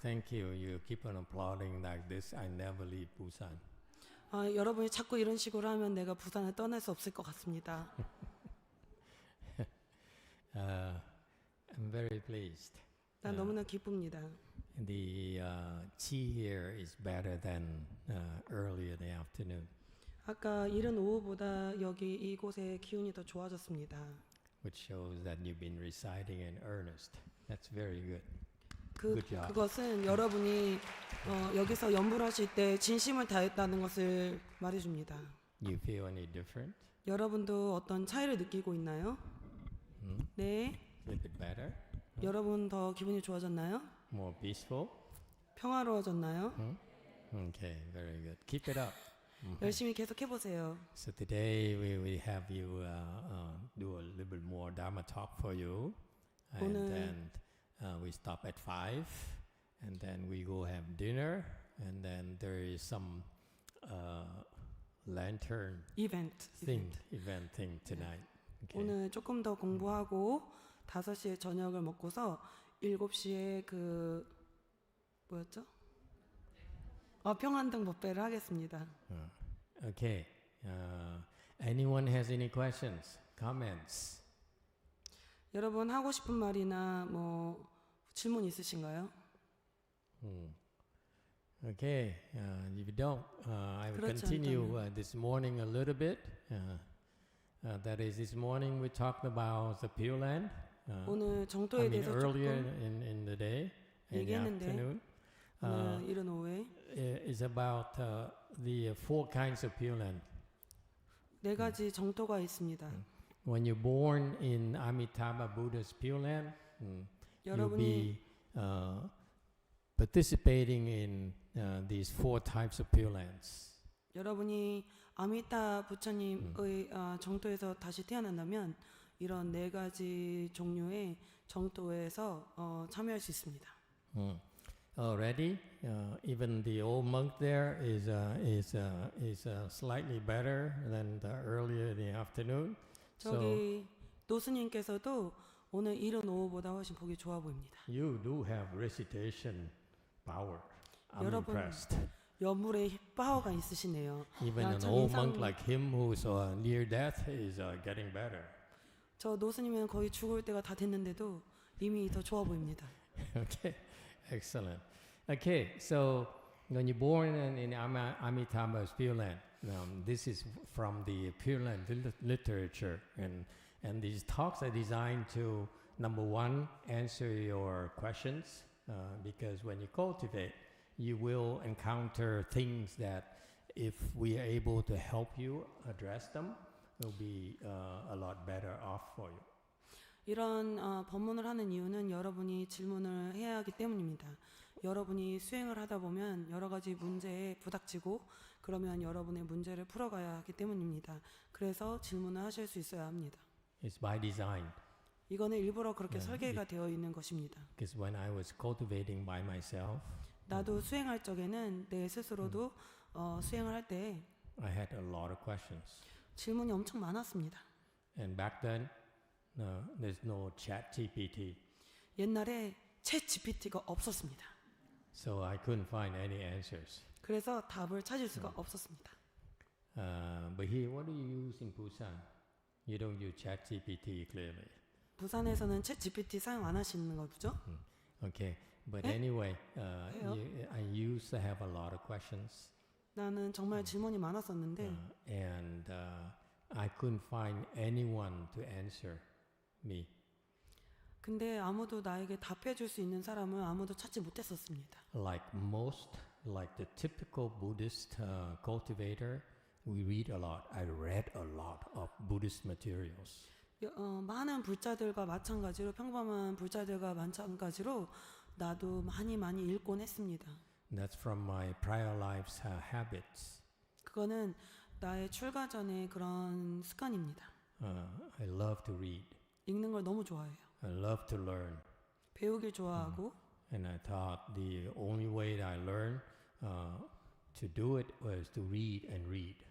Thank you. You keep on applauding like this. I never leave Busan. 여러분이 자꾸 이런 식으로 하면 내가 부산을 떠날 수 없을 것 같습니다. I'm very pleased. 난 너무나 기쁩니다. The tea here is better than earlier in the afternoon, 아까 이른 오후보다 여기 이곳의 기운이 더 좋아졌습니다. which shows that you've been reciting in earnest. That's very good. Good job. 그것은 여러분이 여기서 연부를 하실 때 진심을 다했다는 것을 말해줍니다. You feel any different? 여러분도 어떤 차이를 느끼고 있나요? 네. A little bit better? 여러분 더 기분이 좋아졌나요? More peaceful? 평화로워졌나요? Okay, very good. Keep it up. 열심히 계속 해보세요. So today we have you do a little bit more Dharma talk for you, and 오늘- then we stop at 5, and then we go have dinner, and then there is some lantern 이벤트. event thing tonight. Okay. 오늘 조금 더 공부하고 5시에 저녁을 먹고서 7시에 뭐였죠? 평안등 법배를 하겠습니다. Okay. Anyone has any questions, comments? 여러분 하고 싶은 말이나 뭐 질문 있으신가요? Okay, if you don't, I will 그렇지 continue this morning a little bit. That is, this morning we talked about the Pure Land. 오늘 I 정토에 mean, 대해서 earlier 조금 in the day, in the 얘기했는데, afternoon, 오늘 이른 오후에 is about the 4 kinds of Pure Land. 4가지 정토가 있습니다. When you're born in Amitabha Buddha's Pure Land, you'll be participating in these 4 types of Pure Lands. 여러분이 아미타 부처님의 정토에서 다시 태어난다면 이런 4가지 종류의 정토에서 참여할 수 있습니다. Already, even the old monk there is slightly better than the earlier in the afternoon. 저기 노스님께서도 오늘 이른 오후보다 훨씬 보기 좋아 보입니다. You do have recitation power. I'm 여러분, impressed. 연물의 파워가 있으시네요. Even an old monk like him who's near death is getting better. 저 노스님은 거의 죽을 때가 다 됐는데도 이미 더 좋아 보입니다. Okay, excellent. Okay, so when you're born in Amitabha's Pure Land, this is from the Pure Land literature, and these talks are designed to, number one, answer your questions, because when you cultivate, you will encounter things that if we are able to help you address them, will be a lot better off for you. 이런 법문을 하는 이유는 여러분이 질문을 해야 하기 때문입니다. 여러분이 수행을 하다 보면 여러 가지 문제에 부닥치고 그러면 여러분의 문제를 풀어가야 하기 때문입니다. 그래서 질문을 하실 수 있어야 합니다. It's by design. 이거는 일부러 그렇게 설계가 되어 있는 것입니다. Because when I was cultivating by myself, 나도 수행할 적에는 내 스스로도 수행을 할 때 I had a lot of questions. 질문이 엄청 많았습니다. And back then, there's no chat GPT. 옛날에 챗 GPT가 없었습니다. So I couldn't find any answers. 그래서 답을 찾을 수가 없었습니다. But here, what do you use in Busan? You don't use chat GPT clearly. 부산에서는 챗 GPT 사용 안 하시는 거죠? Okay, but anyway, I used to have a lot of questions. 나는 정말 질문이 많았었는데 And I couldn't find anyone to answer me. 근데 아무도 나에게 답해 줄 수 있는 사람을 아무도 찾지 못했었습니다. Like the typical Buddhist cultivator, we read a lot. I read a lot of Buddhist materials. 많은 불자들과 마찬가지로 평범한 불자들과 마찬가지로 나도 많이 읽곤 했습니다. That's from my prior life's habits. 그거는 나의 출가 전의 그런 습관입니다. I love to read. 읽는 걸 너무 좋아해요. I love to learn. 배우길 좋아하고 And I thought the only way that I learned to do it was to read and read.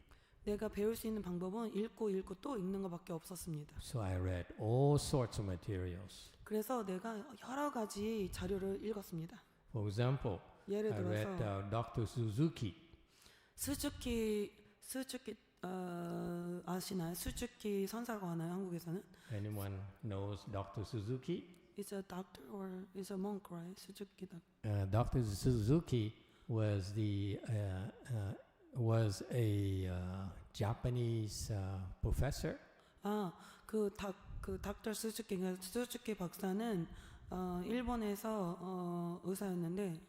내가 배울 수 있는 방법은 읽고 또 읽는 것밖에 없었습니다. So I read all sorts of materials. 그래서 내가 여러 가지 자료를 읽었습니다. For example, 예를 I read 들어서 Dr. Suzuki. 스즈키 아시나요? 스즈키 선사라고 하나요? 한국에서는? Anyone knows Dr. Suzuki? Is a doctor or is a monk, right? 스즈키 Dr. Suzuki was was a Japanese professor. 그 닥터 스즈키 박사는 일본에서 의사였는데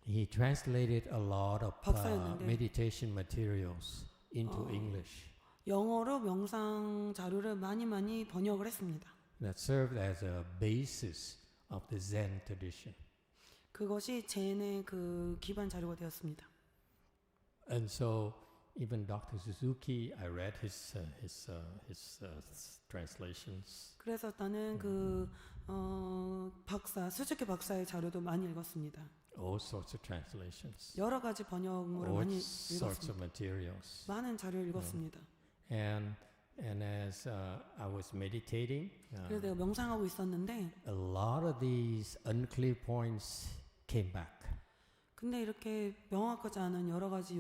He translated a lot of 박사였는데. meditation materials into English 영어로 명상 자료를 많이 번역을 했습니다. that served as a basis of the Zen tradition. 그것이 젠의 그 기반 자료가 되었습니다. And so even Dr. Suzuki, I read his translations. 그래서 나는 스즈키 박사의 자료도 많이 읽었습니다. All sorts of translations, 여러 가지 번역물을 all 많이 sorts of 읽었습니다. materials. 많은 자료를 읽었습니다. And as I was meditating, 그래서 내가 명상하고 있었는데 a lot of these unclear points came back. 근데 이렇게 명확하지 않은 여러 가지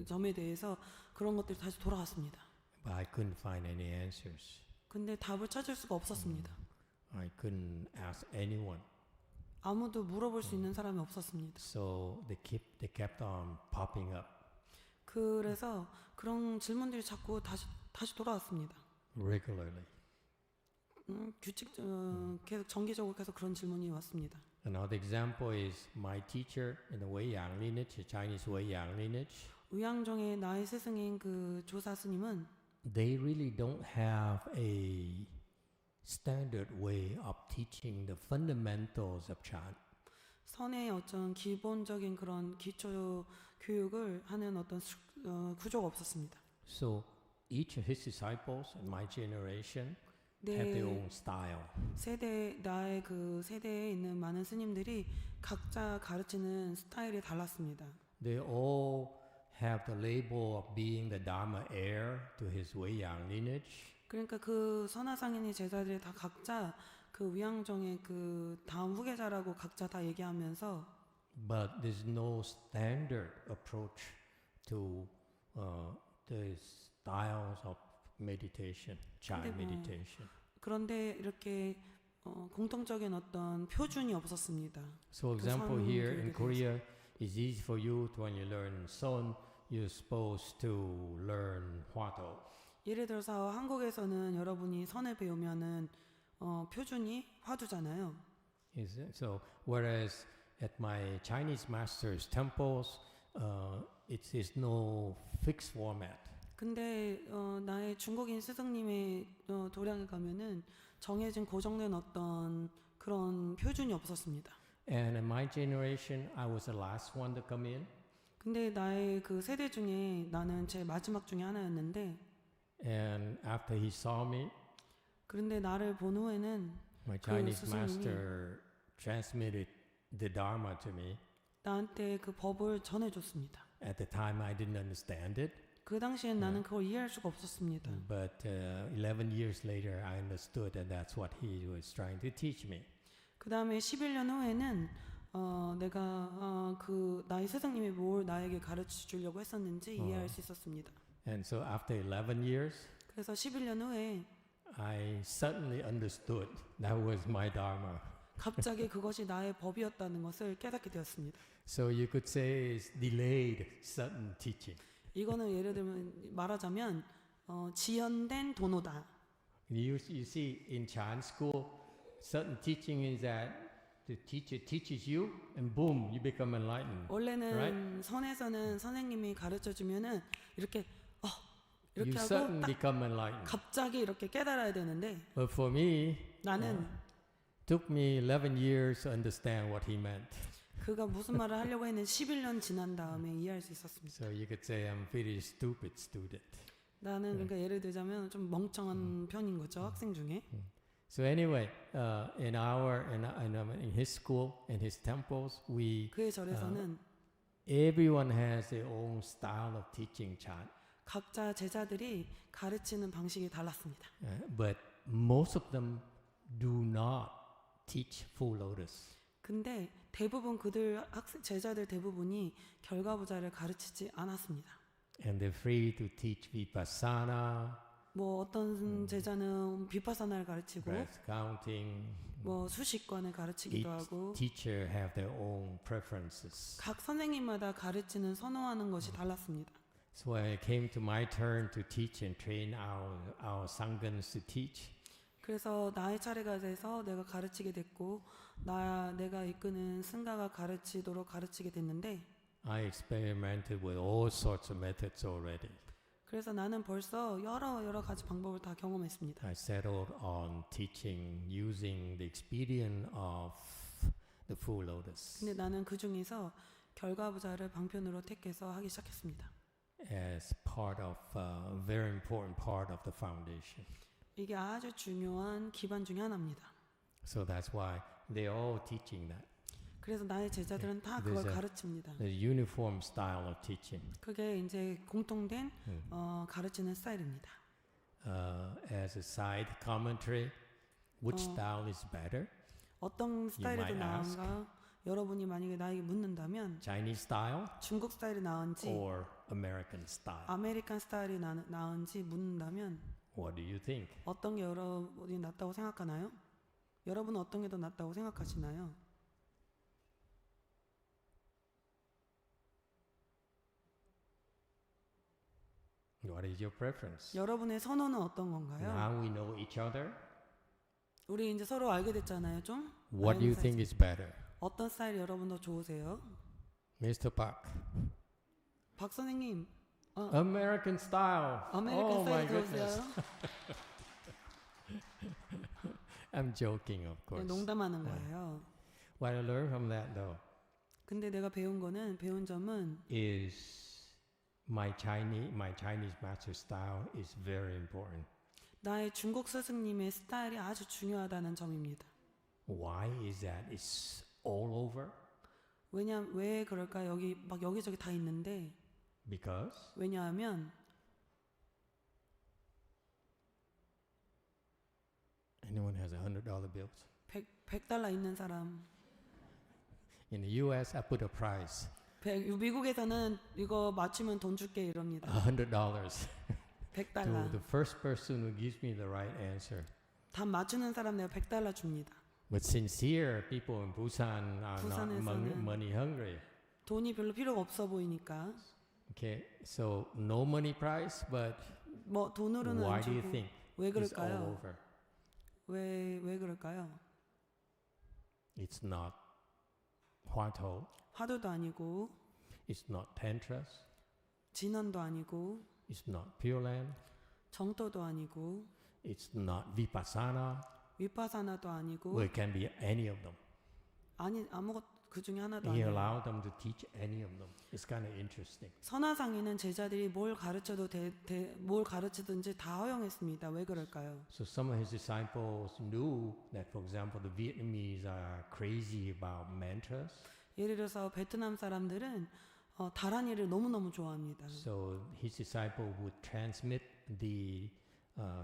점에 대해서 그런 것들이 다시 돌아왔습니다. But I couldn't find any answers. 근데 답을 찾을 수가 없었습니다. I couldn't ask anyone. 아무도 물어볼 수 있는 사람이 없었습니다. So they kept on popping up 그래서 그런 질문들이 자꾸 다시 돌아왔습니다. regularly. 계속 정기적으로 계속 그런 질문이 왔습니다. Another example is my teacher in the Wei-Yang lineage, the Chinese Wei-Yang lineage. 의양종의 나의 스승인 그 조사 스님은 They really don't have a standard way of teaching the fundamentals of Chan. 선의 어떤 기본적인 그런 기초 교육을 하는 어떤 구조가 없었습니다. So each of his disciples in my generation have their own style. 나의 그 세대에 있는 많은 스님들이 각자 가르치는 스타일이 달랐습니다. They all have the label of being the Dharma heir to his Wei-Yang lineage. 그러니까 그 선화상인의 제자들이 다 각자 그 위양종의 그 다음 후계자라고 각자 다 얘기하면서 But there's no standard approach to the styles of meditation, Chan 근데 뭐 meditation. 그런데 이렇게 공통적인 어떤 표준이 없었습니다. So, 그 example 선 here 교육에 in 대해서. Korea, it's easy for you to, when you learn Son, you're supposed to learn Hwado. 예를 들어서 한국에서는 여러분이 선을 배우면은 표준이 화두잖아요. So, whereas at my Chinese masters' temples, it is no fixed format. 근데 나의 중국인 스승님의 도량에 가면은 정해진 고정된 어떤 그런 표준이 없었습니다. And in my generation, I was the last one to come in. 근데 나의 그 세대 중에 나는 제 마지막 중에 하나였는데 And after he saw me, 그런데 나를 본 후에는 my 그 Chinese 스승님이 master transmitted the Dharma to me. 나한테 그 법을 전해줬습니다. At the time, I didn't understand it. 그 당시엔 나는 그걸 이해할 수가 없었습니다. But 11 years later, I understood that that's what he was trying to teach me. 그 다음에 11년 후에는 내가 그 나의 스승님이 뭘 나에게 가르쳐 주려고 했었는지 이해할 수 있었습니다. And so after 11 years, 그래서 11년 후에 I suddenly understood that was my Dharma. 갑자기 그것이 나의 법이었다는 것을 깨닫게 되었습니다. So you could say it's delayed sudden teaching. 이거는 예를 들면 말하자면 지연된 도노다. You see in Chan school, sudden teaching is that the teacher teaches you and boom, you become enlightened. 원래는 Right? 선에서는 선생님이 가르쳐 주면은 이렇게 You 이렇게 하고 suddenly 딱 become enlightened. 갑자기 이렇게 깨달아야 되는데 But for me, 나는 took me 11 years to understand what he meant. 그가 무슨 말을 하려고 했는지 11년 지난 다음에 이해할 수 있었습니다. So you could say I'm very stupid student. 나는 그러니까 예를 들자면 좀 멍청한 편인 거죠, 학생 중에. So anyway, in his school, in his temples, 그의 절에서는 everyone has their own style of teaching Chan. 각자 제자들이 가르치는 방식이 달랐습니다. But most of them do not teach full lotus. 근데 대부분 제자들 대부분이 결과부자를 가르치지 않았습니다. And they're free to teach vipassana, 뭐 어떤 제자는 비파사나를 가르치고 breath counting. 뭐 수식관을 가르치기도 Each 하고 teacher have their own preferences. 각 선생님마다 가르치는 선호하는 것이 달랐습니다. So when it came to my turn to teach and train our sanghans to teach, 그래서 나의 차례가 돼서 내가 가르치게 됐고 내가 이끄는 승가가 가르치도록 가르치게 됐는데 I experimented with all sorts of methods already. 그래서 나는 벌써 여러 가지 방법을 다 경험했습니다. I settled on teaching using the expedient of the full lotus 근데 나는 그 중에서 결과부자를 방편으로 택해서 하기 시작했습니다. as part of a very important part of the foundation. 이게 아주 중요한 기반 중에 하나입니다. So that's why they're all teaching that. 그래서 나의 제자들은 다 그걸 가르칩니다. The uniform style of teaching. 그게 이제 공통된 가르치는 스타일입니다. As a side commentary, which style is better? 어떤 스타일이 더 might ask. 나은가? 여러분이 만약에 나에게 묻는다면 Chinese style 중국 스타일이 나은지 or American style? 아메리칸 스타일이 나은지 묻는다면 What do you think? 어떤 게 여러분이 낫다고 생각하나요? 여러분은 어떤 게 더 낫다고 생각하시나요? What is your preference? 여러분의 선호는 어떤 건가요? Now we know each other. 우리 이제 서로 알게 됐잖아요, 좀. What do you think is better? 어떤 스타일이 여러분 더 좋으세요? Mr. Park. 박 선생님, American style. 아메리칸 Oh my 스타일이 더 goodness. 좋으세요? I'm joking, of 네, course. 농담하는 거예요. What I learned from that, though, 근데 내가 배운 점은 is my Chinese master style is very important. 나의 중국 스승님의 스타일이 아주 중요하다는 점입니다. Why is that? It's all over. 왜 그럴까? 여기저기 다 있는데 Because 왜냐하면 anyone has $100 bills. 100달러 있는 사람. In the U.S., I put a price. 미국에서는 이거 맞추면 돈 줄게 이럽니다. $100 to 100달러. the first person who gives me the right answer. 답 맞추는 사람 내가 100달러 줍니다. But sincere people in Busan are not 부산에서는 money hungry. 돈이 별로 필요가 없어 보이니까 Okay, so no money price, but 뭐 돈으로는 why 안 do you 주고 think 왜 it's all 그럴까요? over? 왜 그럴까요? It's not 화토, 화두도 아니고 it's not tantras, 진원도 아니고 it's not pure land, 정도도 아니고 it's not vipassana. 위파사나도 아니고 Well, it can be any of them. 아무것 그 중에 하나도 He 아니에요. allowed them to teach any of them. It's kind of interesting. 선화상에는 제자들이 뭘 가르치든지 다 허용했습니다. 왜 그럴까요? So some of his disciples knew that, for example, the Vietnamese are crazy about mantras. 예를 들어서 베트남 사람들은 다란이를 너무너무 좋아합니다. So his disciple would transmit the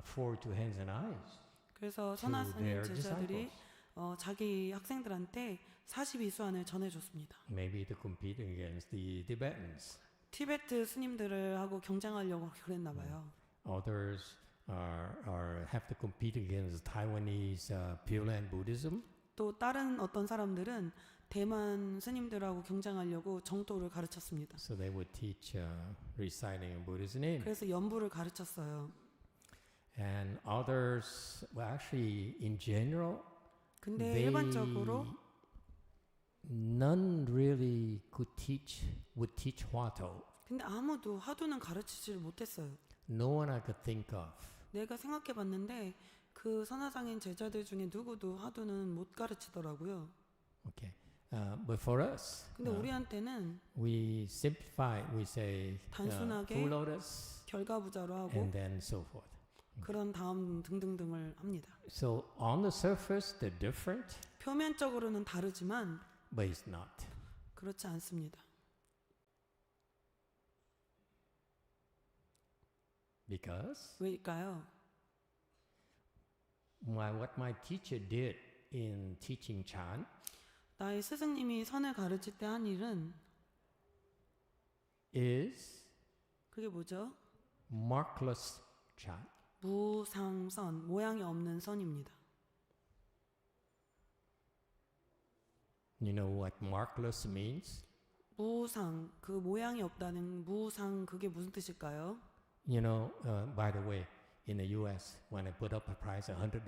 four to hands and eyes 그래서 to 선화스님 their 제자들이 disciples. 자기 학생들한테 42수안을 전해줬습니다. Maybe to compete against the Tibetans. 티베트 스님들을 하고 경쟁하려고 그랬나 봐요. Others have to compete against Taiwanese Pure Land Buddhism. 또 다른 어떤 사람들은 대만 스님들하고 경쟁하려고 정도를 가르쳤습니다. So they would teach reciting Buddha's name. 그래서 연부를 가르쳤어요. And others, well, actually, in general, 근데 일반적으로 none really would teach Huatou. 근데 아무도 화두는 가르치지를 못했어요. No one I could think of. 내가 생각해봤는데 그 선화상인 제자들 중에 누구도 화두는 못 가르치더라고요. Okay, but for us, 근데 우리한테는 we simplify. We say 단순하게 full lotus, 결과부자로 하고 and then so forth. 그런 다음 등등등을 합니다. So on the surface, they're different, 표면적으로는 다르지만 but it's not. 그렇지 않습니다. Because 왜일까요? what my teacher did in teaching Chan, 나의 스승님이 선을 가르칠 때 한 일은 is 그게 뭐죠? markless chant. 무상선, 모양이 없는 선입니다. You know what markless means? 무상, 그 모양이 없다는 무상 그게 무슨 뜻일까요? You know, by the way, in the U.S., when I put up a price of $100,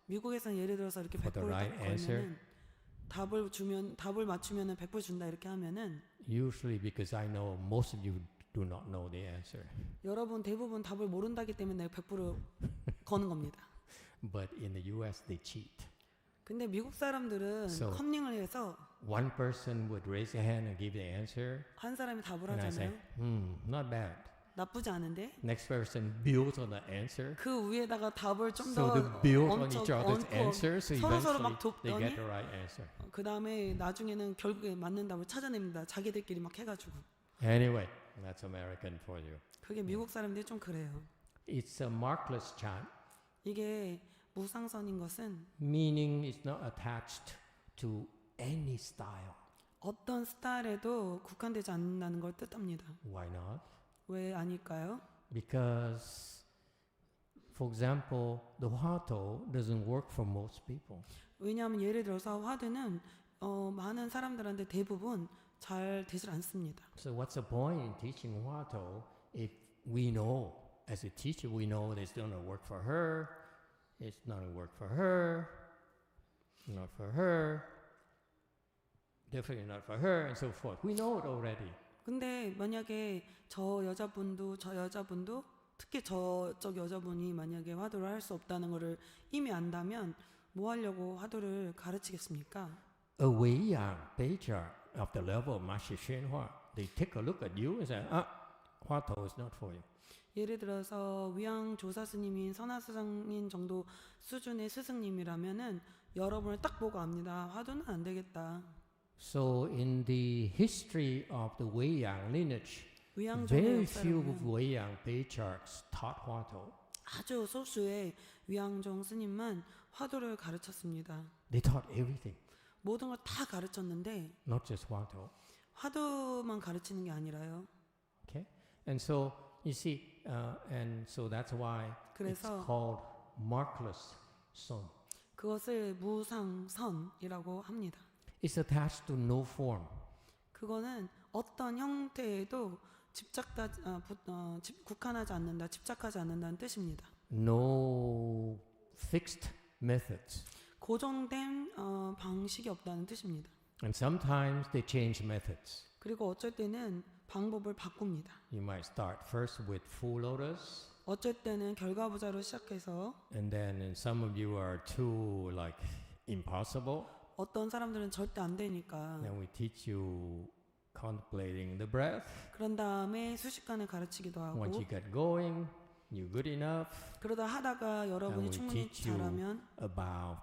미국에서는 예를 들어서 이렇게 For the 100불을 right 딱 answer. 걸면은 답을 맞추면은 100불 준다 이렇게 하면은 usually because I know most of you do not know the answer. 여러분 대부분 답을 모른다기 때문에 내가 100불을 거는 겁니다. But in the U.S., they cheat. 근데 미국 사람들은 So- 컨닝을 해서 One person would raise a hand and give the answer, 한 사람이 답을 and I say, 하잖아요. not bad. 나쁘지 않은데 Next person builds on the answer. 그 위에다가 답을 좀 So 더 they build on 얹혀 each other's 얹고 answers, so 서로서로 막 eventually they get 돕더니 the right answer. 그 다음에 나중에는 결국에 맞는 답을 찾아냅니다. 자기들끼리 막 해가지고. Anyway, that's American for you. 그게 미국 사람들이 좀 그래요. It's a markless chant, 이게 무상선인 것은 meaning it's not attached to any style. 어떤 스타일에도 국한되지 않는다는 걸 뜻합니다. Why not? 왜 아닐까요? Because, for example, the Hwato doesn't work for most people. 왜냐하면 예를 들어서 화두는 많은 사람들한테 대부분 잘 되질 않습니다. So what's the point in teaching Hwato if we know, as a teacher, we know that it's not going to work for her, it's not going to work for her, not for her, definitely not for her, and so forth. We know it already. 근데 만약에 저 여자분도 특히 저쪽 여자분이 만약에 화두를 할 수 없다는 것을 이미 안다면 뭐 하려고 화두를 가르치겠습니까? A Weiyang patriarch of the level of Master Shenhua, they take a look at you and say, Hwato is not for you. 예를 들어서 위양 조사 스님인 선화수장님 정도 수준의 스승님이라면은 여러분을 딱 보고 압니다. 화두는 안 되겠다. So in the history of the Weiyang lineage, 위양종의 very few 역사로는 Weiyang patriarchs taught Hwato. 아주 소수의 위양종 스님만 화두를 가르쳤습니다. They taught everything, 모든 걸 다 가르쳤는데 not just Hwato. 화두만 가르치는 게 아니라요. Okay, and so you see, and so that's why it's 그래서 called markless son. 그것을 무상선이라고 합니다. It's attached to no form. 그거는 어떤 형태에도 국한하지 않는다, 집착하지 않는다는 뜻입니다. No fixed methods. 고정된 방식이 없다는 뜻입니다. And sometimes they change methods. 그리고 어쩔 때는 방법을 바꿉니다. You might start first with full lotus, 어쩔 때는 결과부자로 시작해서 and then some of you are too like impossible. 어떤 사람들은 절대 안 되니까 Then we teach you contemplating the breath. 그런 다음에 수식관을 가르치기도 하고 Once you get going, you're good enough. 그러다 하다가 여러분이 And we 충분히 teach you 잘하면 about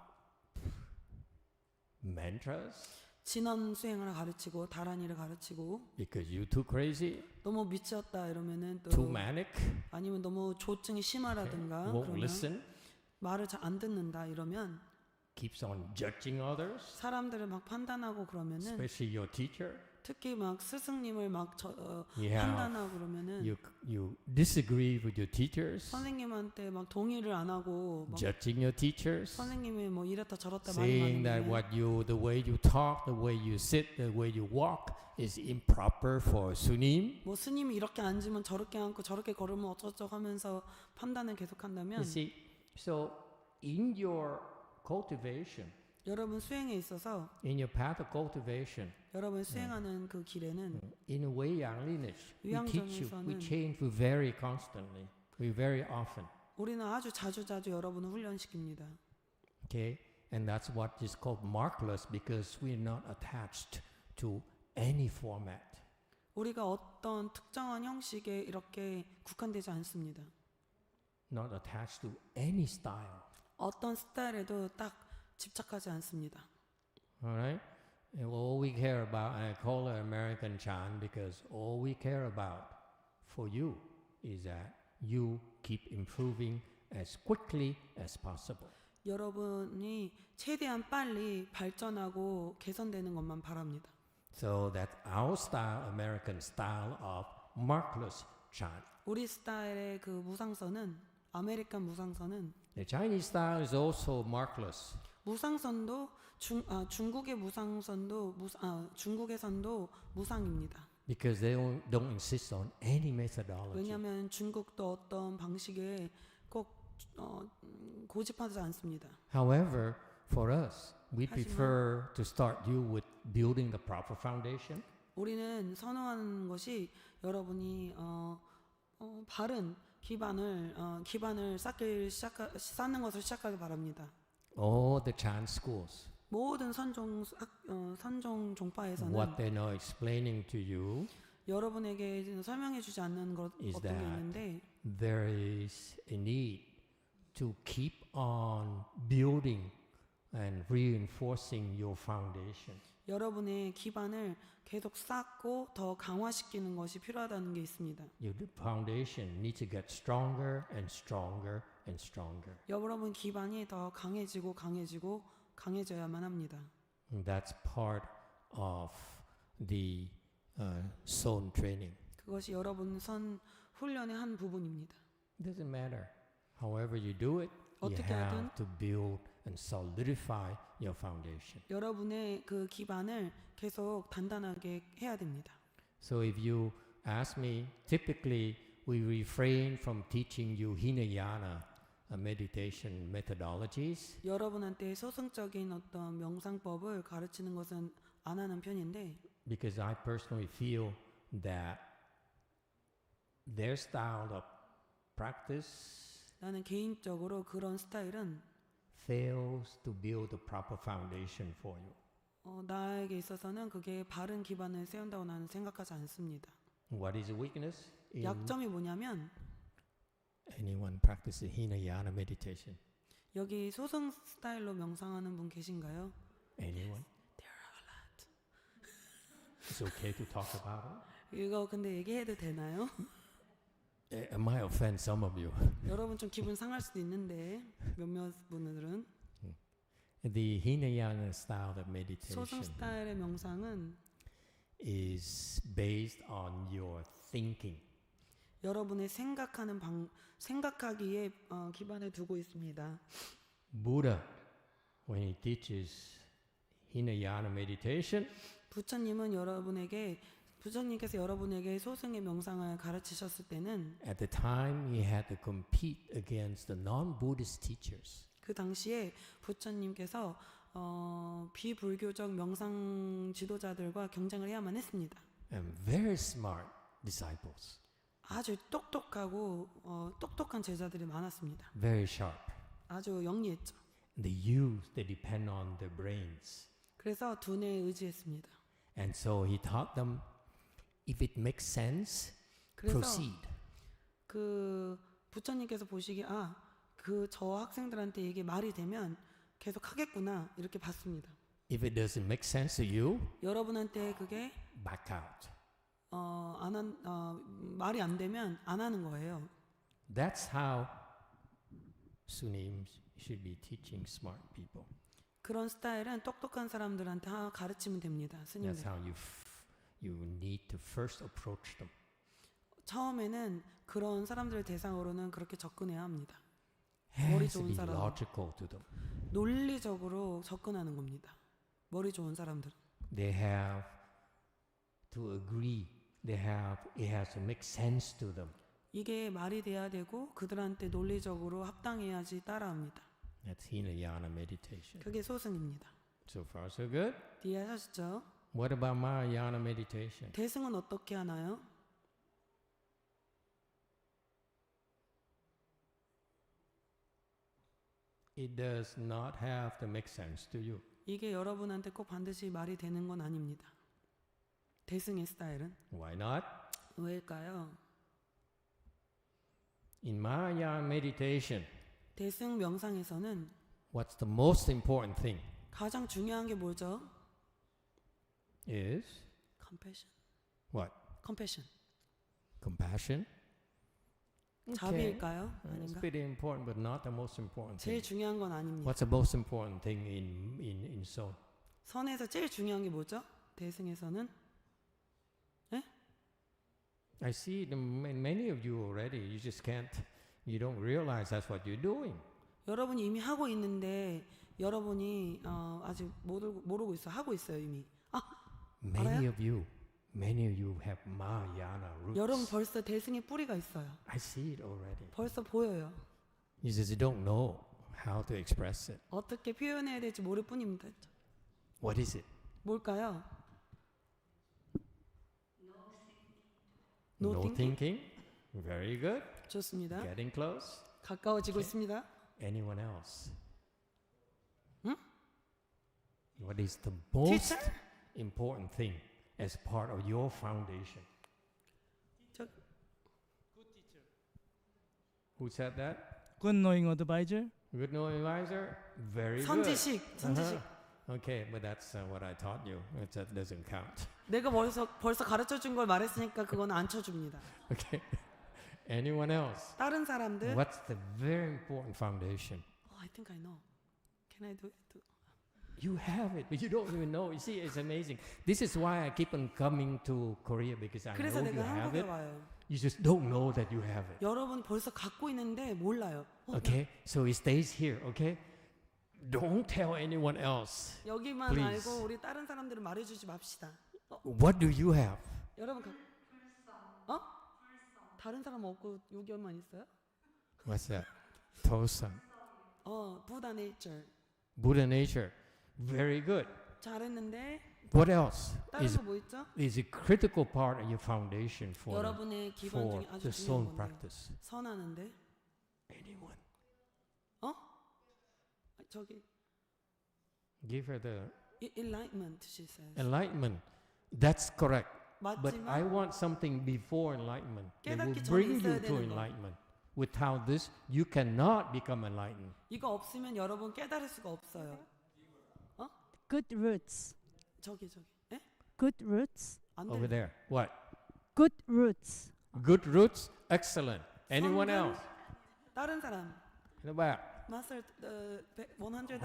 mantras 진원 수행을 가르치고 다란이를 가르치고 because you're too crazy, 너무 미쳤다 이러면은 또 too manic, 아니면 너무 조증이 심하다든가 won't 그러면 listen, 말을 잘 안 듣는다 이러면 keeps on judging others, 사람들을 막 판단하고 그러면은 especially your teacher. 특히 막 스승님을 막 Yeah. 판단하고 그러면은 You disagree with your teachers, 선생님한테 막 동의를 안 하고 막 judging your teachers, 선생님이 뭐 이랬다 저랬다 saying that 말하는 the way you talk, the way you sit, the way you walk is improper for sunim. 뭐 스님이 이렇게 앉으면 저렇게 앉고 저렇게 걸으면 어쩌고저쩌고 하면서 판단을 You 계속한다면 see, so in your cultivation, 여러분 수행에 있어서 in your path of cultivation, 여러분 수행하는 그 길에는 in a Weiyang lineage, we teach you, we 위양정에서는 change you very constantly, we very often. 우리는 아주 자주 여러분을 훈련시킵니다. Okay, and that's what is called markless because we're not attached to any format. 우리가 어떤 특정한 형식에 이렇게 국한되지 않습니다. Not attached to any style. 어떤 스타일에도 딱 집착하지 않습니다. All right? And all we care about, and I call it American chant because all we care about for you is that you keep improving as quickly as possible. 여러분이 최대한 빨리 발전하고 개선되는 것만 바랍니다. So that our style, American style of markless chant. 우리 스타일의 그 무상선은 아메리칸 무상선은 The Chinese style is also markless. 무상선도 중국의 무상선도 중국에선도 무상입니다. Because they don't insist on any methodology. 왜냐하면 중국도 어떤 방식에 꼭 고집하지 않습니다. However, for us, we 하지만- prefer to start you with building the proper foundation. 우리는 선호하는 것이 여러분이 바른 기반을 쌓는 것을 시작하기 바랍니다. All the chant schools, 모든 선종 종파에서는 what they're now explaining to you 여러분에게 설명해주지 않는 것 is 어떤 게 that 있는데 there is a need to keep on building and reinforcing your foundation. 여러분의 기반을 계속 쌓고 더 강화시키는 것이 필요하다는 게 있습니다. Your foundation needs to get stronger and stronger and stronger. 여러분 기반이 더 강해져야만 합니다. And that's part of the zone training. 그것이 여러분 선 훈련의 한 부분입니다. It doesn't matter. However you do it, you 어떻게 have 하든 to build and solidify your foundation. 여러분의 그 기반을 계속 단단하게 해야 됩니다. So if you ask me, typically we refrain from teaching you Hinayana meditation methodologies 여러분한테 소승적인 어떤 명상법을 가르치는 것은 안 하는 편인데 because I personally feel that their style of practice 나는 개인적으로 그런 스타일은 fails to build the proper foundation for you. 나에게 있어서는 그게 바른 기반을 세운다고 나는 생각하지 않습니다. What is the weakness in 약점이 뭐냐면 anyone practicing Hinayana meditation? 여기 소승 스타일로 명상하는 분 계신가요? Anyone? There are a lot. It's okay to talk about it. 이거 근데 얘기해도 되나요? I might offend some of you. 여러분 좀 기분 상할 수도 있는데 몇몇 분들은 The Hinayana style of 소승 meditation 스타일의 명상은 is based on your thinking. 여러분의 생각하기에 기반을 두고 있습니다. Buddha, when he teaches Hinayana meditation, 부처님께서 여러분에게 소승의 명상을 가르치셨을 때는 at the time he had to compete against the non-Buddhist teachers. 그 당시에 부처님께서 비불교적 명상 지도자들과 경쟁을 해야만 했습니다. And very smart disciples, 아주 똑똑한 제자들이 많았습니다. very sharp. 아주 영리했죠. They depend on their brains. 그래서 두뇌에 의지했습니다. And so he taught them, if it makes sense, 그래서 proceed. 그 부처님께서 보시기에 저 학생들한테 이게 말이 되면 계속 하겠구나 이렇게 봤습니다. If it doesn't make sense to you, 여러분한테 그게 back out. 말이 안 되면 안 하는 거예요. That's how Sunim should be teaching smart people. 그런 스타일은 똑똑한 사람들한테 가르치면 됩니다. That's 스님들. how you need to first approach them. 처음에는 그런 사람들을 대상으로는 그렇게 접근해야 합니다. Has to 좋은 be 사람. logical to them. 논리적으로 접근하는 겁니다. 머리 좋은 사람들은. They have to agree. It has to make sense to them. 이게 말이 돼야 되고 그들한테 논리적으로 합당해야지 따라합니다. That's Hinayana meditation. 그게 소승입니다. So far, so good. 이해하셨죠? What about Mahayana meditation? 대승은 어떻게 하나요? It does not have to make sense to you. 이게 여러분한테 꼭 반드시 말이 되는 건 아닙니다. 대승의 스타일은 Why not? 왜일까요? In Mahayana meditation, 대승 명상에서는 what's the most important thing 가장 중요한 게 뭐죠? is Compassion. what? Compassion. Compassion 자비일까요? It's 아닌가? pretty important, but not the most important 제일 thing. 중요한 건 아닙니다. What's the most important thing in Seoul? 선에서 제일 중요한 게 뭐죠? 대승에서는 I see it in many of you already. You just can't. You don't realize that's what you're doing. 여러분이 이미 하고 있는데 여러분이 아직 모르고 있어. 하고 있어요 이미. Many of you have Mahayana roots. 여러분 벌써 대승의 뿌리가 있어요. I see it already. 벌써 보여요. You just don't know how to express it. 어떻게 표현해야 될지 모를 뿐입니다. What is it? 뭘까요? No thinking. Very good. 좋습니다. Getting close. 가까워지고 있습니다. Anyone else? Hmm? What is the most Teacher? important thing as part of your foundation? 저, Who said that? Good knowing advisor. Good knowing advisor? Very good. 선지식. Okay, but that's what I taught you. That doesn't count. 내가 벌써 가르쳐 준 걸 말했으니까 그건 안 쳐줍니다. Okay. Anyone else? 다른 사람들? What's the very important foundation? I think I know. Can I do it? You have it, but you don't even know. You see, it's amazing. This is why I keep on coming to Korea because I 그래서 know you 내가 have 한국에 it. 와요. You just don't know that you have it. 여러분 벌써 갖고 있는데 몰라요. Okay? So it stays here, okay? Don't tell anyone else. 여기만 Please. 알고 우리 다른 사람들은 말해주지 맙시다. What do you have? 여러분 다른 사람 없고 여기만 있어요? What's that? Tosan. 부다 네이처. Buddha nature. Very good. 잘했는데 What else 다른 is 거 뭐 있죠? a critical part of your foundation for 여러분의 기본 중에 아주 the 중요한 Son 건데 practice? 선하는데 Anyone? 저기 Give her the enlightenment she says. enlightenment. That's correct. But I 맞지만 want something before enlightenment that will 깨닫기 전에 bring 있어야 you to 되는 거. enlightenment. Without this, you cannot become enlightened. 이거 없으면 여러분 깨달을 수가 없어요. Good roots. 저기 에? Good roots. 안 Over 돼. there. What? Good roots. Good roots? Excellent. Anyone 성근? else? 다른 사람. In the back. 마스터 $100?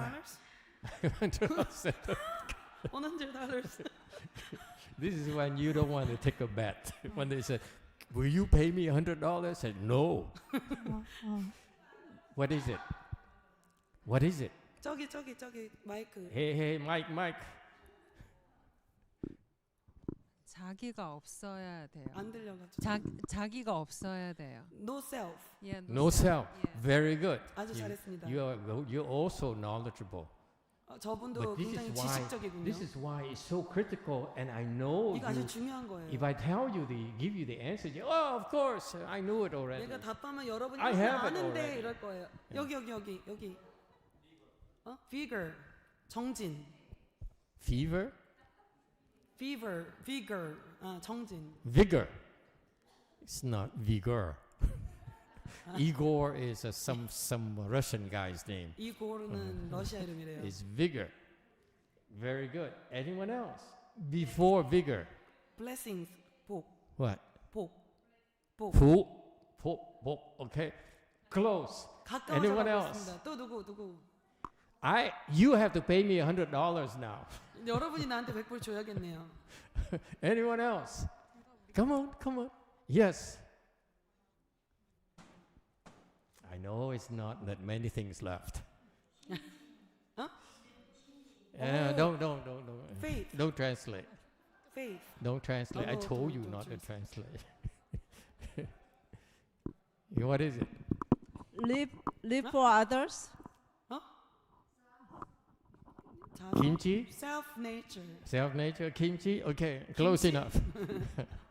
$100? This is when you don't want to take a bet. When they say, will you pay me $100? I said, no. What is it? What is it? 저기 마이크. Hey, Mike. 자기가 없어야 돼요. 안 들려가지고. 자기가 없어야 돼요. No self. Yeah, No self. Yeah. Very good. 아주 잘했습니다. You're also knowledgeable. 저분도 But 굉장히 지식적이군요. this is why it's so critical, and I know 이거 아주 you, 중요한 거예요. if I give you the answer, oh, of course, I knew it already. 내가 답하면 여러분이 I have it 아는데 already. 이럴 거예요. 여기. Vigor. 정진. Fever, Vigor. 정진. vigor. It's not vigor. Igor is some Russian guy's name. 이고르는 러시아 이름이래요. It's vigor. Very good. Anyone else? Before vigor. Blessings. 복. What? 복. Pop. Okay. Close. Anyone 가까워져 else? 있습니다. 또 누구? You have to pay me $100 now. 여러분이 나한테 100불 줘야겠네요. Anyone else? Come on. Yes. I know it's not that many things left. Huh? Don't. Faith. Don't translate. Faith. Don't translate. I no, told you don't not to translate. What is it? Live for others. Kimchi? Self nature. Self nature? Kimchi? Okay, close enough.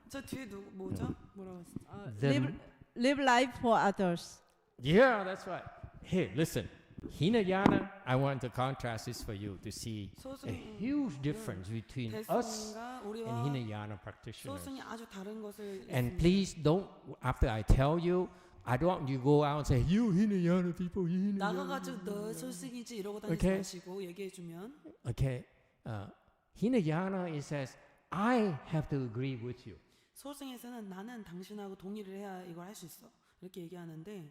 저 뒤에 뭐죠? 뭐라고 했어? Live life for others. Yeah, that's right. Hey, listen. Hinayana, I want to contrast this for you to see a huge difference between us 대승과 and 우리와 Hinayana practitioners. 소승이 아주 다른 것을 And please don't, after I tell you, I don't want you go out and say, you Hinayana people, you Hinayana. 나가가지고 너 소승이지 이러고 다니지 Okay. 마시고 얘기해주면 Okay. Hinayana, it says, I have to agree with you. 소승에서는 나는 당신하고 동의를 해야 이걸 할 수 있어. 이렇게 얘기하는데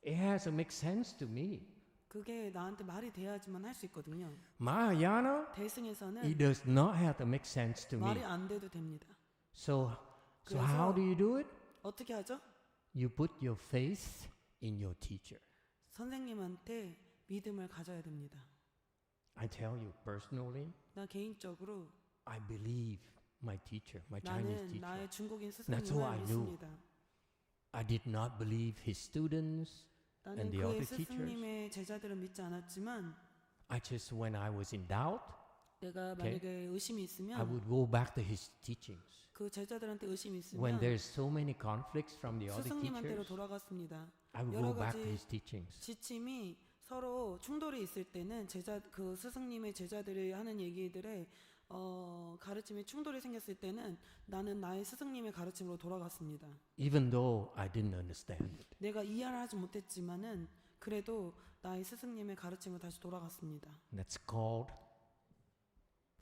It has to make sense to me. 그게 나한테 말이 돼야지만 할 수 있거든요. Mahayana, 대승에서는 it does not have to make sense to me. 말이 안 돼도 됩니다. So 그래서- how do you do it? 어떻게 하죠? You put your faith in your teacher. 선생님한테 믿음을 가져야 됩니다. I tell you personally, 나 개인적으로 I believe my teacher, my Chinese 나는 teacher. 나의 중국인 That's who I 스승님을 knew. 믿습니다. I did not believe his students 나는 and the 그의 other teachers. 스승님의 제자들은 믿지 않았지만 I just, when I was in doubt, 내가 Okay. 만약에 의심이 I 있으면 would go back to his teachings. 그 제자들한테 의심이 When 있으면 there's so many conflicts from the other 스승님한테로 teachers, 돌아갔습니다. I would 여러 go back to 가지 his teachings. 지침이 서로 충돌이 있을 때는 그 스승님의 제자들이 하는 얘기들에 가르침에 충돌이 생겼을 때는 나는 나의 스승님의 가르침으로 돌아갔습니다. Even though I didn't understand it. 내가 이해를 하지 못했지만은 그래도 나의 스승님의 가르침으로 다시 돌아갔습니다. That's called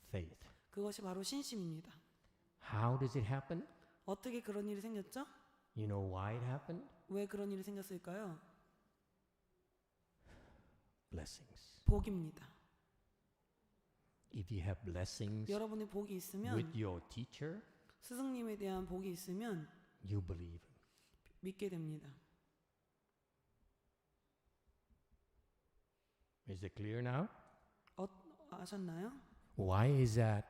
faith. 그것이 바로 신심입니다. How does it happen? 어떻게 그런 일이 생겼죠? You know why it happened? 왜 그런 일이 생겼을까요? Blessings. 복입니다. If you have blessings 여러분의 복이 있으면 with your teacher, 스승님에 대한 복이 있으면 you believe. 믿게 됩니다. Is it clear now? 아셨나요? Why is that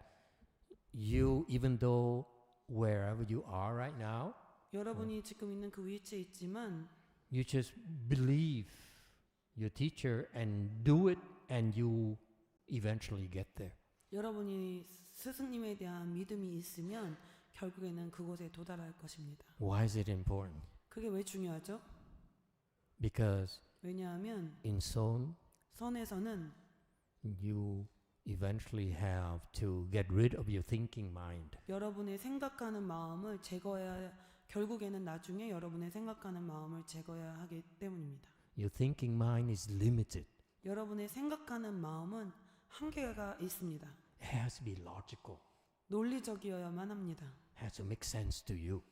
you, even though wherever you are right now, 여러분이 지금 있는 그 위치에 있지만 you just believe your teacher and do it and you eventually get there. 여러분이 스승님에 대한 믿음이 있으면 결국에는 그곳에 도달할 것입니다. Why is it important? 그게 왜 중요하죠? Because 왜냐하면 in Son, 선에서는 you eventually have to get rid of your thinking mind. 여러분의 생각하는 마음을 제거해야 결국에는 나중에 여러분의 생각하는 마음을 제거해야 하기 때문입니다. Your thinking mind is limited. 여러분의 생각하는 마음은 한계가 있습니다. It has to be logical. 논리적이어야만 합니다. It has to make sense to you.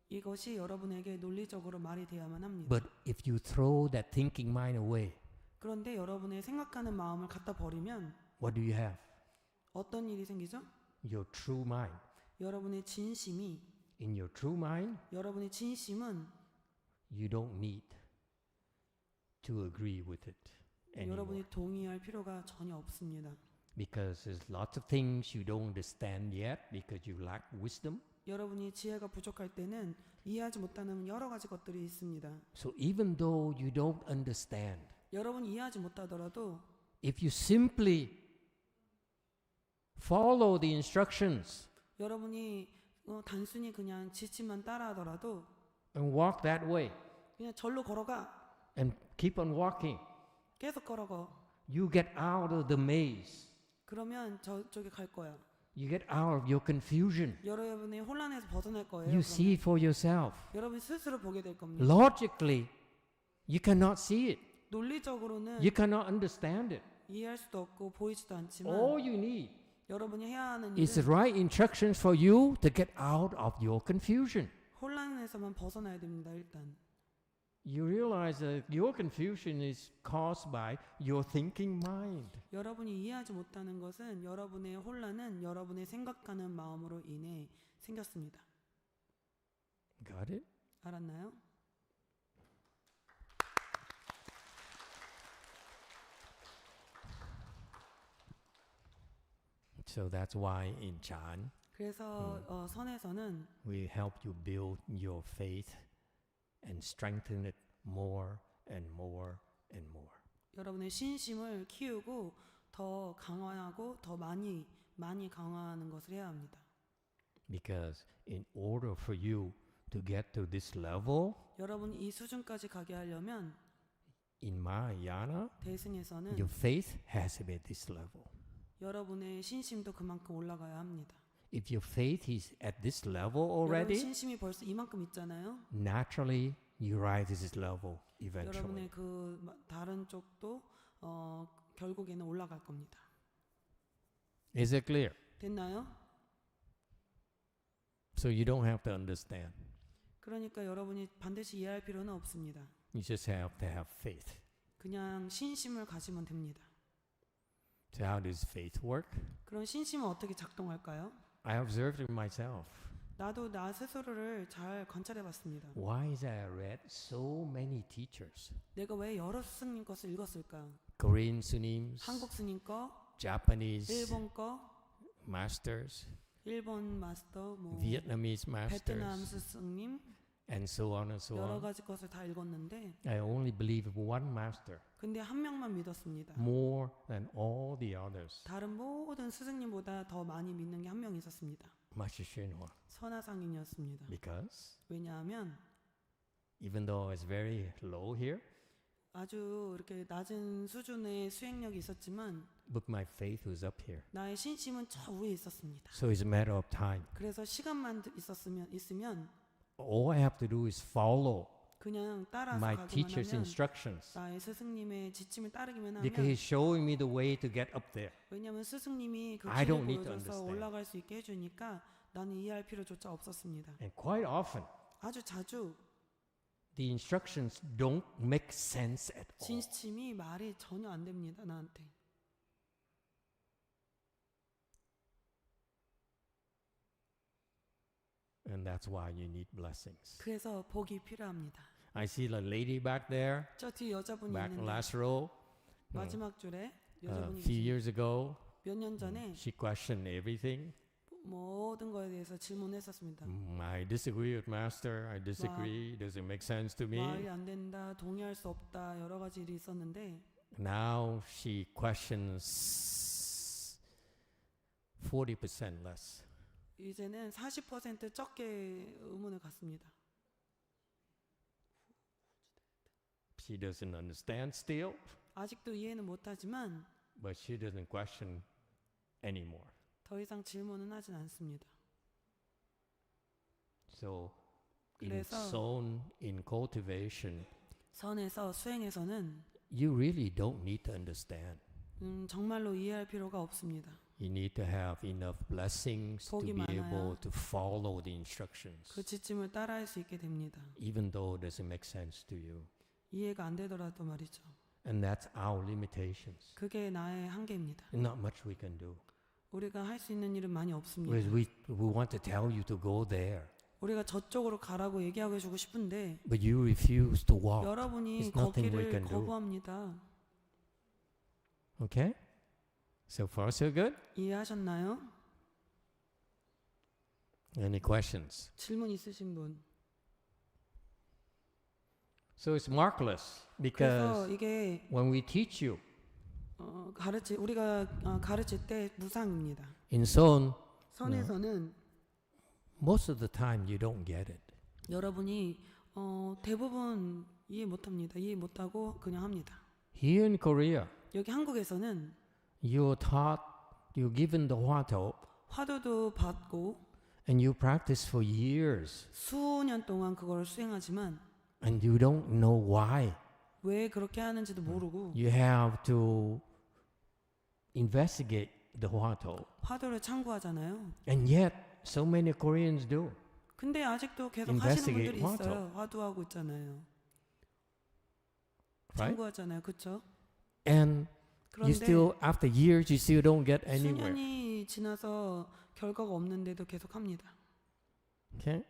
이것이 여러분에게 논리적으로 말이 돼야만 합니다. But if you throw that thinking mind away, 그런데 여러분의 생각하는 마음을 갖다 버리면 what do you have? 어떤 일이 생기죠? Your true mind. 여러분의 진심이 In your true mind, 여러분의 진심은 you don't need to agree with it anymore. 여러분이 동의할 필요가 전혀 없습니다. Because there's lots of things you don't understand yet because you lack wisdom. 여러분이 지혜가 부족할 때는 이해하지 못하는 여러 가지 것들이 있습니다. So even though you don't understand, 여러분이 이해하지 못하더라도 if you simply follow the instructions 여러분이 단순히 그냥 지침만 따라하더라도 and walk that way 그냥 절로 걸어가 and keep on walking, 계속 걸어가 you get out of the maze. 그러면 저쪽에 갈 거야. You get out of your confusion. 여러분의 혼란에서 벗어날 거예요. You 그러면. see it for yourself. 여러분이 스스로 보게 될 겁니다. Logically, you cannot see it. 논리적으로는 You cannot understand it. 이해할 수도 없고 보이지도 않지만 All you need 여러분이 해야 하는 is the 일은 right instructions for you to get out of your confusion. 혼란에서만 벗어나야 됩니다. 일단 You realize that your confusion is caused by your thinking mind. 여러분이 이해하지 못하는 것은 여러분의 혼란은 여러분의 생각하는 마음으로 인해 생겼습니다. Got it? 알았나요? So that's why in Chan, 그래서 선에서는 we help you build your faith and strengthen it more and more and more. 여러분의 신심을 키우고 더 강화하고 더 많이 강화하는 것을 해야 합니다. Because in order for you to get to this level, 여러분이 이 수준까지 가게 하려면 in Mahayana, 대승에서는 your faith has to be at this level. 여러분의 신심도 그만큼 올라가야 합니다. If your faith is at this level 여러분 already, 신심이 벌써 이만큼 있잖아요. naturally you rise to this level eventually. 여러분의 다른 쪽도 결국에는 올라갈 겁니다. Is it clear? 됐나요? So you don't have to understand. 그러니까 여러분이 반드시 이해할 필요는 없습니다. You just have to have faith. 그냥 신심을 가지면 됩니다. So how does faith work? 그런 신심은 어떻게 작동할까요? I observed it myself. 나도 나 스스로를 잘 관찰해 봤습니다. Why is I read so many teachers? 내가 왜 여러 스승님 것을 읽었을까? Korean Sunims, 한국 스님 거, Japanese 일본 거, masters, 일본 마스터, 뭐 Vietnamese 베트남 masters, 스승님 and so on and so 여러 on. 가지 것을 다 읽었는데 I only believe one master 근데 한 명만 믿었습니다. more than all the others. 다른 모든 스승님보다 더 많이 믿는 게 한 명 있었습니다. 마시신화. 선하상인이었습니다. Because 왜냐하면 even though it's very low here, 아주 이렇게 낮은 수준의 수행력이 있었지만 but my faith was up here. 나의 신심은 저 위에 있었습니다. So it's a matter of time. 그래서 시간만 있으면 All I have to do is follow 그냥 따라서 my 가기만 teacher's 하면 instructions. 나의 스승님의 지침을 따르기만 Because 하면 he's showing me the way to get up there. 왜냐하면 스승님이 그 I 길을 don't need to 보여줘서 understand. 올라갈 수 있게 해주니까 나는 이해할 필요조차 없었습니다. And quite often, 아주 자주 the instructions don't make sense at all. 지침이 말이 전혀 안 됩니다. 나한테. And that's why you need blessings. 그래서 복이 필요합니다. I see the lady back there, 저 뒤에 여자분이 back 있는데 last row. 마지막 줄에 A 여자분이 few years ago, 몇 년 전에 she questioned everything. 모든 거에 대해서 질문했었습니다. I disagree with master. I disagree. Doesn't make sense to 말이 me. 안 된다, 동의할 수 없다 여러 가지 일이 있었는데 Now she questions 40% less. 이제는 40% 적게 의문을 갖습니다. She doesn't understand still, 아직도 이해는 못하지만 but she doesn't question anymore. 더 이상 질문은 하진 않습니다. So in 그래서 in cultivation, 선에서 수행에서는 you really don't need to understand. 정말로 이해할 필요가 없습니다. You need to have enough blessings to 복이 be 많아야 able to follow the instructions, 그 지침을 따라할 수 있게 됩니다. even though it doesn't make sense to you. 이해가 안 되더라도 말이죠. And that's our limitations. 그게 나의 한계입니다. Not much we can do. 우리가 할 수 있는 일은 많이 없습니다. Whereas we want to tell you to go there, 우리가 저쪽으로 가라고 얘기하고 해주고 싶은데 but you refuse to walk. 여러분이 There's nothing we 걷기를 can do. 거부합니다. Okay? So far, so good? 이해하셨나요? Any questions? 질문 있으신 분? So it's marvelous 그래서 because 이게 when we teach you 우리가 가르칠 때 무상입니다. in Seon, 선에서는 most of the time you don't get it. 여러분이 대부분 이해 못합니다. 이해 못하고 그냥 합니다. Here in Korea, 여기 한국에서는 you're taught, you're given the hwato, 화두도 받고 and you practice for years, 수년 동안 그걸 수행하지만 and you don't know why. 왜 그렇게 하는지도 모르고 You have to investigate the hwato, 화두를 참고하잖아요. and yet so many Koreans do. 근데 아직도 계속 하시는 Investigate 분들이 화두. 있어요. 화두하고 있잖아요. Right? 참고하잖아요. 그렇죠? And you 그런데 still, after years, you still don't get anywhere. 수년이 지나서 결과가 없는데도 계속 합니다. Okay?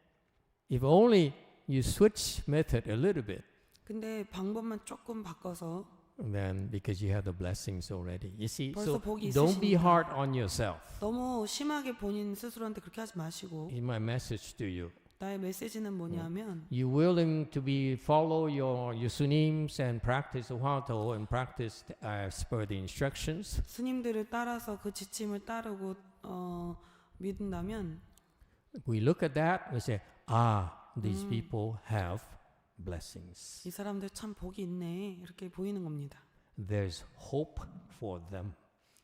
If only you switch method a little bit, 근데 방법만 조금 바꿔서 then because you have the blessings already. You see, 벌써 so 복이 don't be 있으시니까. hard on yourself. 너무 심하게 본인 스스로한테 그렇게 하지 마시고 In my message to you, 나의 메시지는 뭐냐면 you willing to be follow your sunims and practice the hwato and practice as per the instructions. 스님들을 따라서 그 지침을 따르고 믿는다면 We look at that, we say, these people have blessings. 이 사람들 참 복이 있네 이렇게 보이는 겁니다. There's hope for them.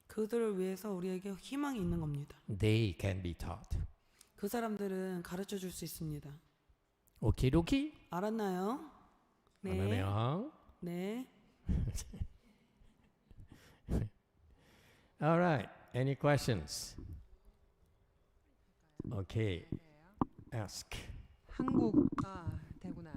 그들을 위해서 우리에게 희망이 있는 겁니다. They can be taught. 그 사람들은 가르쳐 줄 수 있습니다. Okie dokie? 알았나요? 네. 알았네요. 네. All right. Any questions? Okay. Ask. 되구나.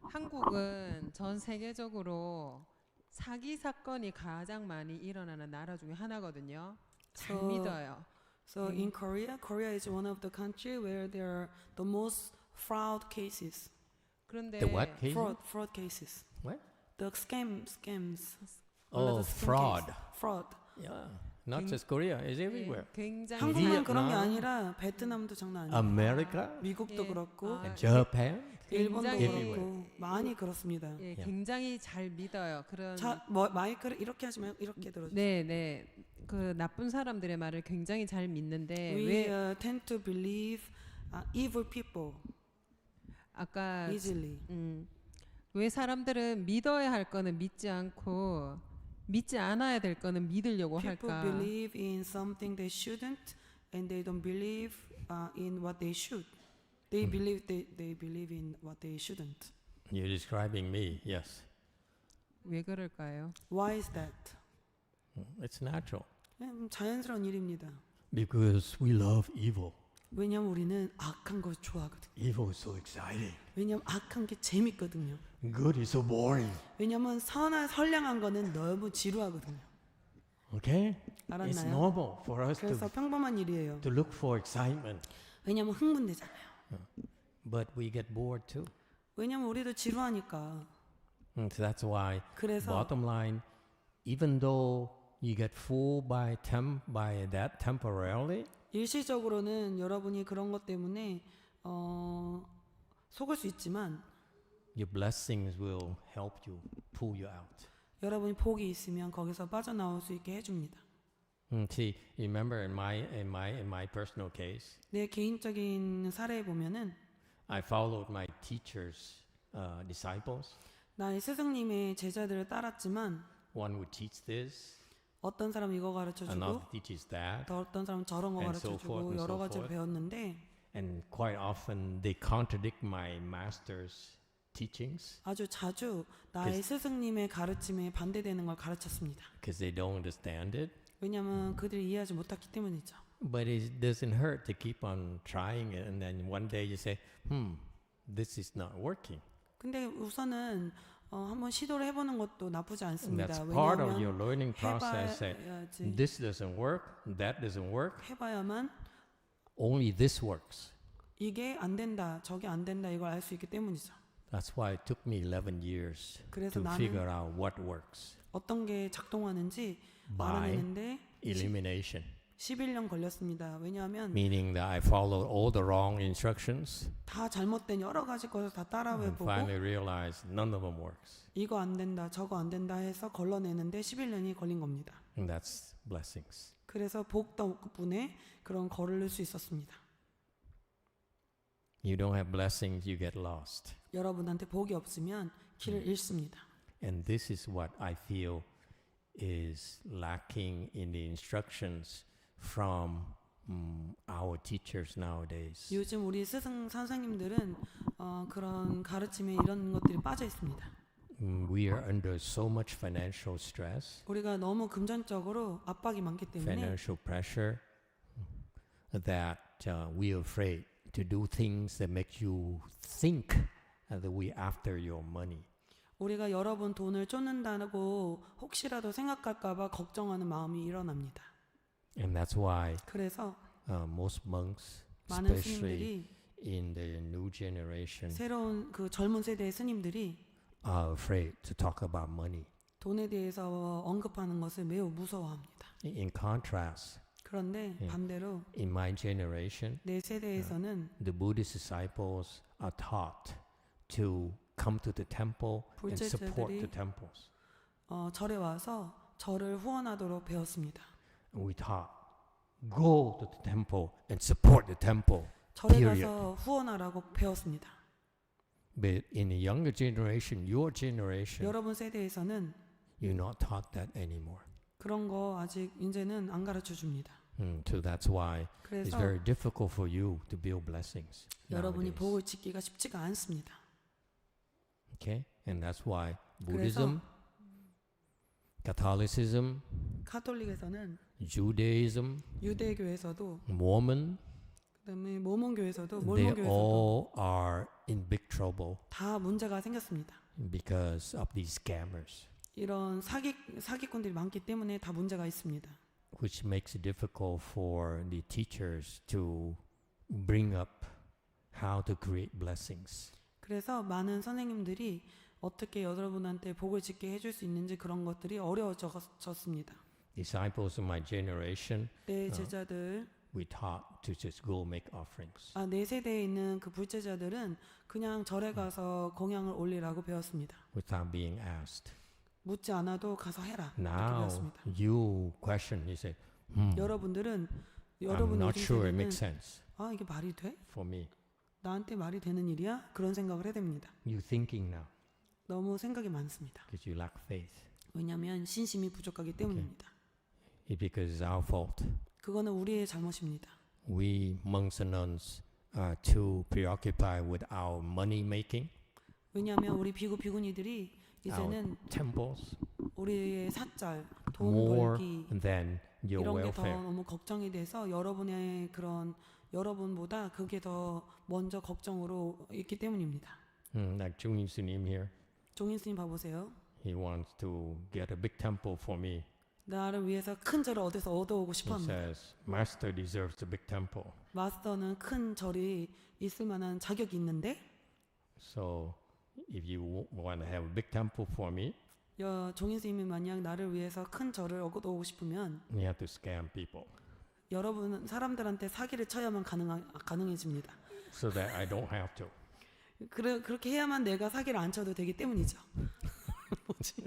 한국은 전 세계적으로 사기 사건이 가장 많이 일어나는 나라 중에 하나거든요. 잘 So- 믿어요. So in Korea, Korea is one of the country where there are the most fraud cases. 그런데 The what case? Fraud cases. What? The scams. Oh, Another scam fraud. case. Fraud. Yeah, not king- just Korea, it's 예, everywhere. 굉장히 한국만 그런 게 Vietnam. 아니라 베트남도 장난 아니에요. America, 미국도 예, 그렇고 아, Japan. 일본도 굉장히- 그렇고 많이 그렇습니다. 예, Yeah. 굉장히 잘 믿어요. 그런 자, 마이크를 이렇게 하지 말고 이렇게 들어주세요. 네. 그 나쁜 사람들의 말을 굉장히 잘 믿는데 We 왜 tend to believe evil people 아까 easily. 왜 사람들은 믿어야 할 거는 믿지 않고 믿지 않아야 될 거는 믿으려고 People 할까? believe in something they shouldn't, and they don't believe in what they should. They believe in what they shouldn't. You're describing me, yes. 왜 그럴까요? Why is that? It's natural. 자연스러운 일입니다. Because we love evil. 왜냐면 우리는 악한 걸 좋아하거든. Evil is so exciting. 왜냐면 악한 게 재밌거든요. Good is so boring. 왜냐면 선량한 거는 너무 지루하거든요. Okay? It's 알았나요? normal for us 그래서 평범한 일이에요. to look for excitement. 왜냐면 흥분되잖아요. But we get bored too. 왜냐면 우리도 지루하니까. So that's why, 그래서 bottom line, even though you get fooled by that temporarily, 일시적으로는 여러분이 그런 것 때문에 속을 수 있지만 your blessings will help you pull you out. 여러분이 복이 있으면 거기서 빠져나올 수 있게 해줍니다. See, remember in my personal case, 내 개인적인 사례에 보면은 I followed my teachers' disciples. 나의 스승님의 제자들을 따랐지만 One would teach this, 어떤 사람은 이거 가르쳐주고 another teaches that, 또 어떤 사람은 저런 거 And so 가르쳐주고 forth, and 여러 so 가지를 forth. 배웠는데 and quite often they contradict my master's teachings 아주 자주 나의 스승님의 가르침에 반대되는 걸 가르쳤습니다. because they don't understand it. 왜냐하면 그들이 이해하지 못했기 때문이죠. But it doesn't hurt to keep on trying it, and then one day you say, this is not working. 근데 우선은 한번 시도를 해보는 것도 나쁘지 않습니다. That's part of 왜냐하면 your learning process. That 해봐야지. this doesn't work, that doesn't work, 해봐야만 only this works. 이게 안 된다, 저게 안 된다 이걸 알 수 있기 때문이죠. That's why it took me 11 years 그래서 to 나는 figure out what works 어떤 게 작동하는지 by 알아내는데 elimination. 11년 걸렸습니다. 왜냐하면 Meaning that I followed all the wrong instructions 다 잘못된 여러 가지 것을 다 and 따라해보고 finally realized none of them works. 이거 안 된다, 저거 안 된다 해서 걸러내는데 11년이 걸린 겁니다. And that's blessings. 그래서 복 덕분에 그런 걸을 수 있었습니다. You don't have blessings, you get lost. 여러분한테 복이 없으면 길을 잃습니다. And this is what I feel is lacking in the instructions from our teachers nowadays. 요즘 우리 스승 선생님들은 그런 가르침에 이런 것들이 빠져 있습니다. We are under so much financial stress, 우리가 너무 금전적으로 압박이 많기 때문에 financial pressure, that we are afraid to do things that make you think that we after your money. 우리가 여러분 돈을 쫓는다고 혹시라도 생각할까봐 걱정하는 마음이 일어납니다. And that's why 그래서 most monks, 많은 especially 스님들이 in the new generation, 새로운 그 젊은 세대의 스님들이 are afraid to talk about money. 돈에 대해서 언급하는 것을 매우 무서워합니다. In contrast, 그런데 예. 반대로 in my generation, 내 세대에서는 the Buddhist disciples are taught to come to the temple and support the 불제자들이 temples. 절에 와서 절을 후원하도록 배웠습니다. And we taught, go to the temple and support the temple. 절에 period. 가서 후원하라고 배웠습니다. But in the younger generation, your generation, 여러분 세대에서는 you're not taught that anymore. 그런 거 아직 이제는 안 가르쳐 줍니다. So that's why it's 그래서 very difficult for you to build blessings. 여러분이 nowadays. 복을 짓기가 쉽지가 않습니다. Okay? And that's why 그래서 Buddhism, Catholicism, 카톨릭에서는 Judaism, 유대교에서도 Mormon, 그다음에 모몬 교회에서도 they 몰몬 교회에서도 all are in big trouble 다 문제가 생겼습니다. because of these scammers, 이런 사기꾼들이 많기 때문에 다 문제가 있습니다. which makes it difficult for the teachers to bring up how to create blessings. 그래서 많은 선생님들이 어떻게 여러분한테 복을 짓게 해줄 수 있는지 그런 것들이 어려워졌습니다. Disciples of my generation, 내 제자들, we taught to just go make offerings. 내 세대에 있는 그 불제자들은 그냥 절에 가서 공양을 올리라고 배웠습니다. Without being asked. 묻지 않아도 가서 해라. 이렇게 Now 배웠습니다. you question, you say, 여러분들은 I'm 여러분 not sure it 요즘 makes 세대는 sense 이게 말이 돼? for me. 나한테 말이 되는 일이야? 그런 생각을 해야 됩니다. You thinking now 너무 생각이 많습니다. because you lack faith. 왜냐하면 신심이 부족하기 때문입니다. It's because it's our fault. 그거는 우리의 잘못입니다. We monks and nuns are too preoccupied with our money making, 왜냐하면 우리 비구니들이 이제는 temples, 우리의 사찰, 돈 more 벌기 than your 이런 게 더 welfare. 너무 걱정이 돼서 여러분의 그런 여러분보다 그게 더 먼저 걱정으로 있기 때문입니다. Like Chung Sunim here, 종인 스님 봐보세요. he wants to get a big temple for me. 나를 위해서 큰 절을 어디서 얻어오고 He 싶어합니다. says, Master deserves a big temple. 마스터는 큰 절이 있을 만한 자격이 있는데 So if you want to have a big temple for me, 종인 스님이 만약 나를 위해서 큰 절을 얻어오고 싶으면 you have to scam people 여러분은 사람들한테 사기를 쳐야만 가능해집니다. so that I don't have to. 그렇게 해야만 내가 사기를 안 쳐도 되기 때문이죠. 뭐지?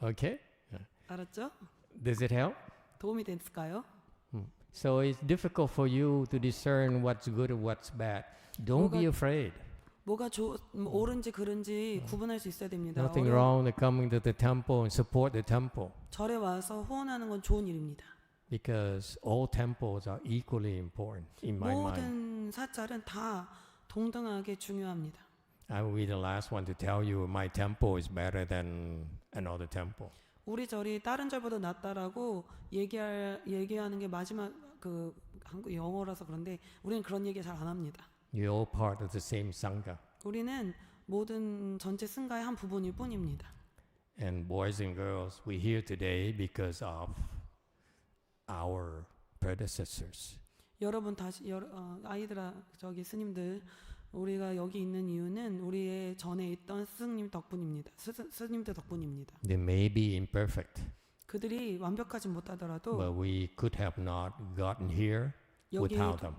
Okay? 알았죠? Does it help? 도움이 됐을까요? So it's difficult for you to discern what's good and what's bad. Don't be 뭐가- afraid. 뭐가 옳은지 그른지 구분할 수 있어야 됩니다. Nothing wrong with coming to the temple and support the temple 절에 와서 후원하는 건 좋은 일입니다. because all temples are equally important in my mind. 모든 사찰은 다 동등하게 중요합니다. I will be the last one to tell you my temple is better than another temple. 우리 절이 다른 절보다 낫다라고 얘기하는 게 마지막 그 한국 영어라서 그런데 우리는 그런 얘기 잘 안 합니다. You're all part of the same sangha. 우리는 모든 전체 승가의 한 부분일 뿐입니다. And boys and girls, we're here today because of our predecessors. 여러분 아이들아 저기 스님들 우리가 여기 있는 이유는 우리의 전에 있던 스승님 덕분입니다. 스님들 덕분입니다. They may be imperfect, 그들이 완벽하지 못하더라도 but we could have not gotten here 여기 without them.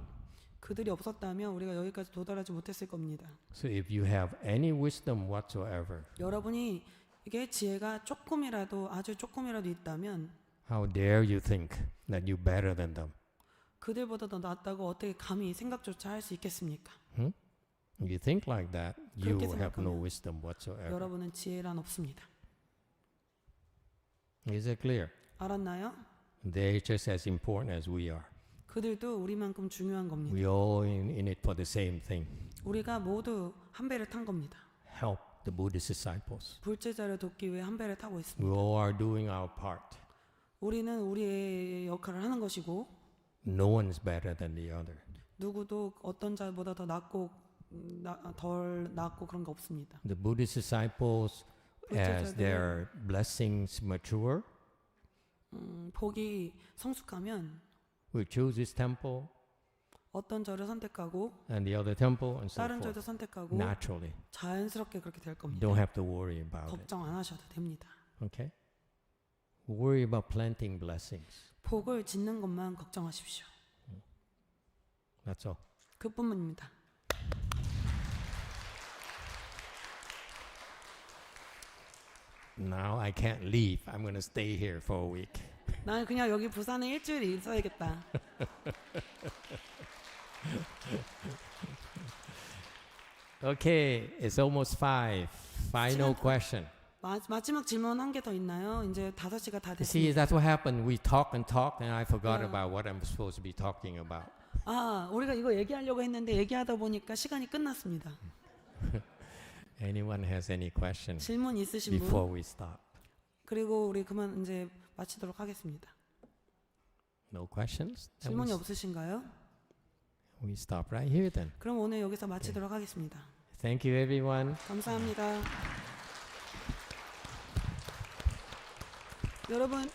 그들이 없었다면 우리가 여기까지 도달하지 못했을 겁니다. So if you have any wisdom whatsoever, 여러분이 이게 지혜가 아주 조금이라도 있다면 how dare you think that you're better than them? 그들보다 더 낫다고 어떻게 감히 생각조차 할 수 있겠습니까? If you think like that, you 그렇게 have no 생각하면 wisdom whatsoever. 여러분은 지혜란 없습니다. Is it clear? 알았나요? They're just as important as we are. 그들도 우리만큼 중요한 겁니다. We all in it for the same thing. 우리가 모두 한 배를 탄 겁니다. Help the Buddhist disciples. 불제자를 돕기 위해 한 배를 타고 We 있습니다. all are doing our part. 우리는 우리의 역할을 하는 것이고 No one is better than the other. 누구도 어떤 자보다 더 낫고 덜 낫고 그런 거 없습니다. The Buddhist disciples, as their blessings mature, 복이 성숙하면 will choose this temple 어떤 절을 선택하고 and the other temple and so 다른 절도 forth. 선택하고 Naturally. 자연스럽게 그렇게 될 겁니다. Don't have to worry about it. 걱정 안 하셔도 됩니다. Okay? Worry about planting blessings. 복을 짓는 것만 걱정하십시오. That's all. 그뿐입니다. Now I can't leave. I'm going to stay here for a week. 나는 그냥 여기 부산에 일주일 있어야겠다. Okay, it's almost 5. Final 시간- question. 마지막 질문 한 개 더 있나요? 이제 5시가 다 See, 됐습니다. that's what happened. We talk and talk, and I forgot Yeah. about what I'm supposed to be talking about. 우리가 이거 얘기하려고 했는데 얘기하다 보니까 시간이 끝났습니다. Anyone has any question 질문 있으신 분? before we stop? 그리고 우리 그만 이제 마치도록 하겠습니다. No questions? Then 질문이 we, 없으신가요? we stop right here then. 그럼 오늘 여기서 마치도록 하겠습니다. Thank you, everyone. 감사합니다. 여러분